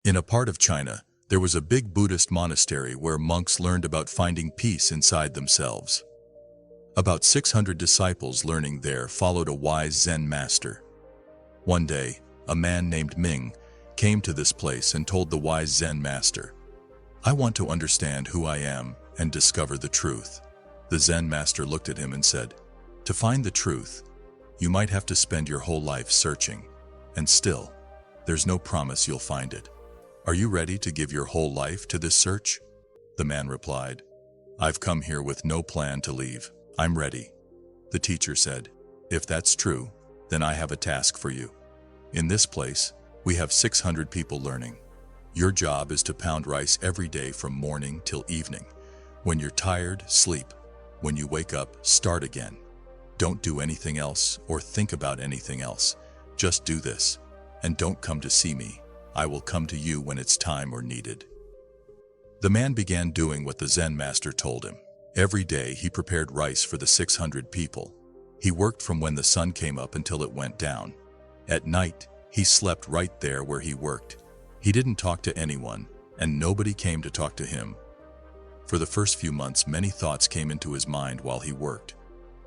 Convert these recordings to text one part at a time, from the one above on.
In a part of China, there was a big Buddhist monastery where monks learned about finding peace inside themselves. About 600 disciples learning there followed a wise Zen master. One day, a man named Ming came to this place and told the wise Zen master, "I want to understand who I am and discover the truth." The Zen master looked at him and said, "To find the truth, you might have to spend your whole life searching, and still, there's no promise you'll find it. Are you ready to give your whole life to this search?" The man replied, "I've come here with no plan to leave. I'm ready." The teacher said, "If that's true, then I have a task for you. In this place, we have 600 people learning. Your job is to pound rice every day from morning till evening. When you're tired, sleep. When you wake up, start again. Don't do anything else or think about anything else. Just do this. And don't come to see me. I will come to you when it's time or needed." The man began doing what the Zen master told him. Every day he prepared rice for the 600 people. He worked from when the sun came up until it went down. At night, he slept right there where he worked. He didn't talk to anyone, and nobody came to talk to him. For the first few months, many thoughts came into his mind while he worked.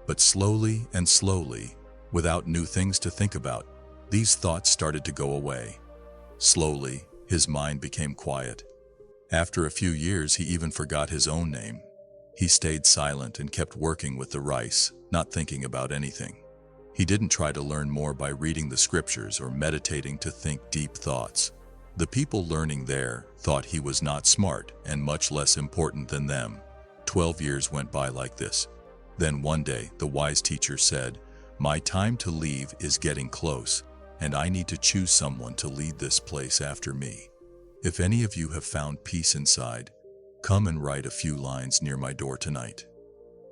But slowly and slowly, without new things to think about, these thoughts started to go away. Slowly, his mind became quiet. After a few years, he even forgot his own name. He stayed silent and kept working with the rice, not thinking about anything. He didn't try to learn more by reading the scriptures or meditating to think deep thoughts. The people learning there thought he was not smart and much less important than them. 12 years went by like this. Then one day, the wise teacher said, "My time to leave is getting close, and I need to choose someone to lead this place after me. If any of you have found peace inside, come and write a few lines near my door tonight."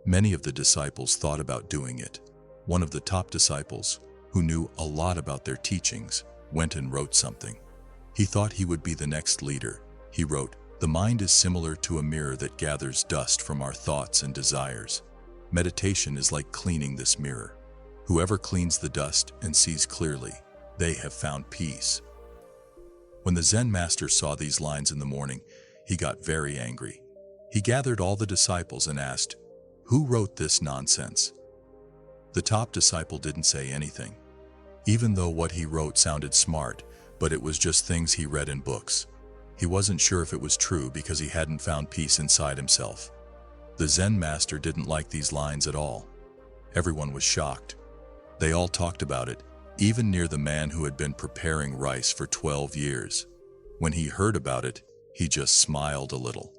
Many of the disciples thought about doing it. One of the top disciples, who knew a lot about their teachings, went and wrote something. He thought he would be the next leader. He wrote, "The mind is similar to a mirror that gathers dust from our thoughts and desires. Meditation is like cleaning this mirror. Whoever cleans the dust and sees clearly, they have found peace." When the Zen master saw these lines in the morning, he got very angry. He gathered all the disciples and asked, "Who wrote this nonsense?" The top disciple didn't say anything, even though what he wrote sounded smart, but it was just things he read in books. He wasn't sure if it was true because he hadn't found peace inside himself. The Zen master didn't like these lines at all. Everyone was shocked. They all talked about it, even near the man who had been preparing rice for 12 years. When he heard about it, he just smiled a little.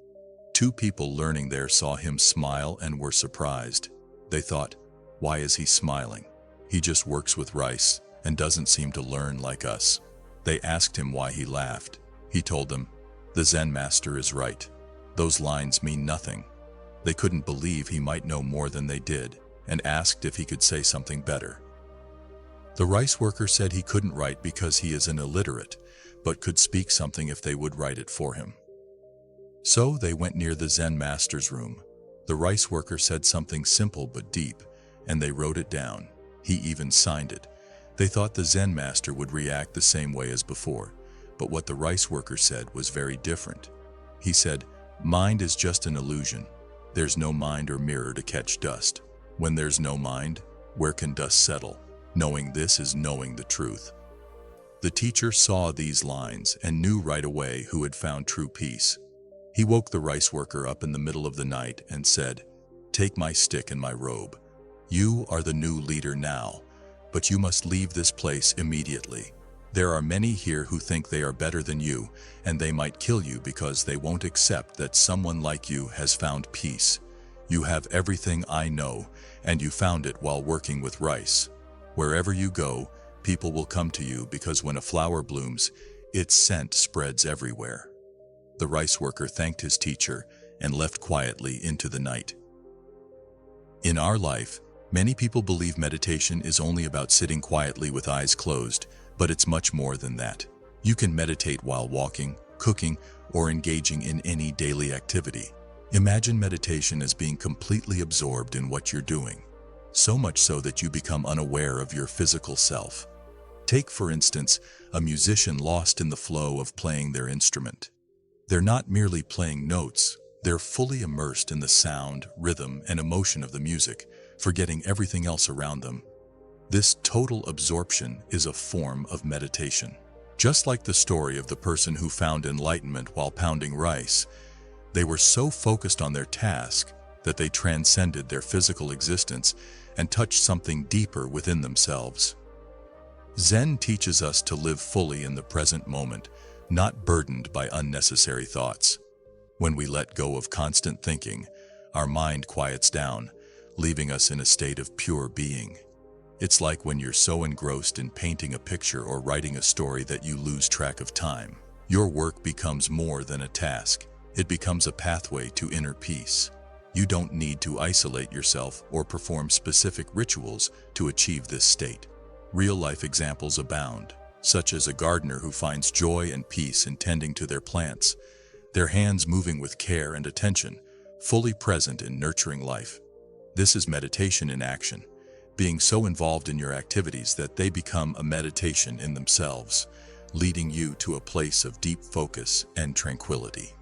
2 people learning there saw him smile and were surprised. They thought, "Why is he smiling? He just works with rice and doesn't seem to learn like us." They asked him why he laughed. He told them, "The Zen master is right. Those lines mean nothing." They couldn't believe he might know more than they did, and asked if he could say something better. The rice worker said he couldn't write because he is an illiterate, but could speak something if they would write it for him. So they went near the Zen master's room. The rice worker said something simple but deep, and they wrote it down. He even signed it. They thought the Zen master would react the same way as before, but what the rice worker said was very different. He said, "Mind is just an illusion. There's no mind or mirror to catch dust. When there's no mind, where can dust settle? Knowing this is knowing the truth." The teacher saw these lines and knew right away who had found true peace. He woke the rice worker up in the middle of the night and said, "Take my stick and my robe. You are the new leader now, but you must leave this place immediately. There are many here who think they are better than you, and they might kill you because they won't accept that someone like you has found peace. You have everything I know, and you found it while working with rice. Wherever you go, people will come to you because when a flower blooms, its scent spreads everywhere." The rice worker thanked his teacher and left quietly into the night. In our life, many people believe meditation is only about sitting quietly with eyes closed, but it's much more than that. You can meditate while walking, cooking, or engaging in any daily activity. Imagine meditation as being completely absorbed in what you're doing, so much so that you become unaware of your physical self. Take, for instance, a musician lost in the flow of playing their instrument. They're not merely playing notes, they're fully immersed in the sound, rhythm, and emotion of the music, forgetting everything else around them. This total absorption is a form of meditation. Just like the story of the person who found enlightenment while pounding rice, they were so focused on their task that they transcended their physical existence and touched something deeper within themselves. Zen teaches us to live fully in the present moment, not burdened by unnecessary thoughts. When we let go of constant thinking, our mind quiets down, leaving us in a state of pure being. It's like when you're so engrossed in painting a picture or writing a story that you lose track of time. Your work becomes more than a task. It becomes a pathway to inner peace. You don't need to isolate yourself or perform specific rituals to achieve this state. Real-life examples abound, such as a gardener who finds joy and peace in tending to their plants, their hands moving with care and attention, fully present in nurturing life. This is meditation in action, being so involved in your activities that they become a meditation in themselves, leading you to a place of deep focus and tranquility.